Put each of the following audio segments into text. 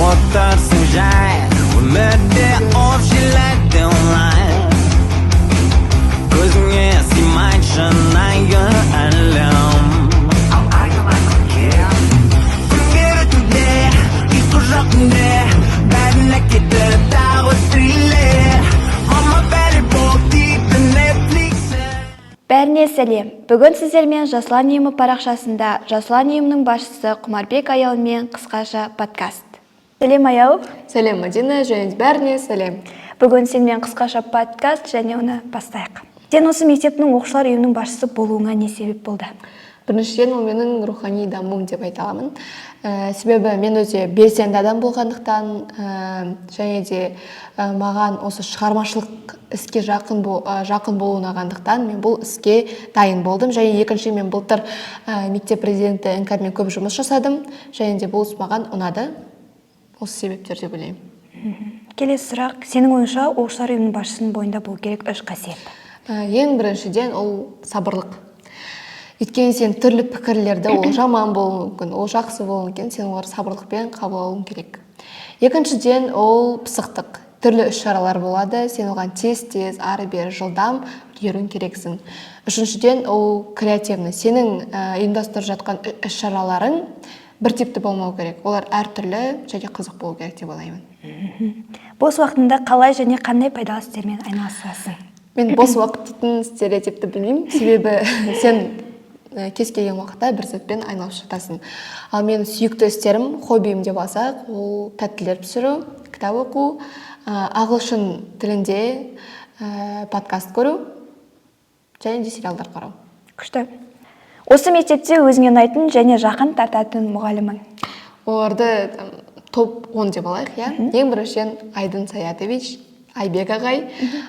Отарсың жай өмірде общилерде онлайн көзіңе сыймайды шынайы әлем күндері түнде ұйқы жоқ түнде бәріне кетіп тағы триллер мама бәрі бол дейді Netflix. Бәріне сәлем. Бүгін сіздермен Жасұлан үйімі парақшасында Жасұлан үйімінің басшысы Құмарбек Аялмен қысқаша подкаст. Сәлем Аял. Сәлем Мадина, және бәріне сәлем. Бүгін сенімен қысқаша подкаст және оны бастайық. Сен осы мектептің оқушылар үйінің басшысы болуыңа не себеп болды? Біріншіден, ол менің рухани дамуым деп айта аламын. Себебі мен өте белсенді адам болғандықтан, және де маған осы шығармашылық іске жақын болу ұнағандықтан мен бұл іске дайын болдым. Және екінші, мен былтыр мектеп президенті іңкәрмен көп жұмыс жасадым, және де бұл іс маған ұнады. Осы себептер деп ойлаймын. Келесі сұрақ, сенің ойыңша оқушылар үйінің басшысының бойында болу керек 3 қасиет. Ең біріншіден ол сабырлық. Өйткені сен түрлі пікірлерді, ол жаман болуы мүмкін, ол жақсы болуы мүмкін, сен олар сабырлықпен қабыл алуың керек. Екіншіден ол пысықтық. Түрлі іс-шаралар болады, сен оған тез ары-бері жылдам үлгеруің керексің. Үшіншіден ол креативный. Сенің ұйымдастырып жатқан іс-шараларың бір типті болмау керек. Олар әртүрлі және қызық болу керек деп ойлаймын. Бос уақытында қалай және қандай пайдалы істермен айналысасың? Мен бос уақыт дейтін стереотипті білмеймін. Себебі сен кез келген уақытта бір затпен айналысып жатасың. Ал менің сүйікті істерім, хоббиім деп алсақ, ол тәттілер пісіру, кітап оқу, ағылшын тілінде подкаст көру және де сериалдар қарау. Күшті. Осы мектепте өзіңе ұнайтын және жақын тартатын мұғалімің? Оларды топ 10 деп алайық, иә? Ең біріншіден Айдын Саятович, Айбек ағай,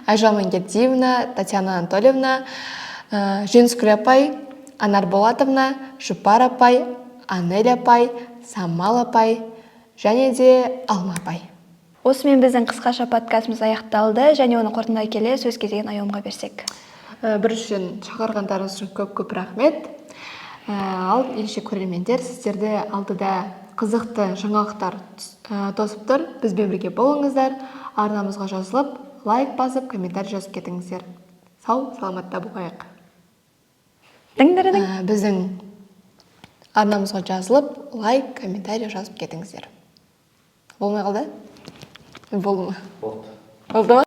Айжан Мангердиевна, Татьяна Анатольевна, Женскүл апай, Анар Болатовна, Жұпар апай, Анель апай, Самал апай және де Алма апай. Осымен біздің қысқаша подкастымыз аяқталды және оны қорытындылай келе сөз кезегін Аяумға берсек. Біріншіден шақырғандарыңыз үшін көп рахмет. Ал ерекше көрермендер, сіздерді алдыда қызықты жаңалықтар тосып тұр. Бізбен бірге болыңыздар. Арнамызға жазылып, лайк басып, комментарий жазып кетіңіздер. Сау, саламатта болайық. Біздің арнамызға жазылып, лайк, комментарий жазып кетіңіздер. Болмай қалды? Болды ма? Болды ма?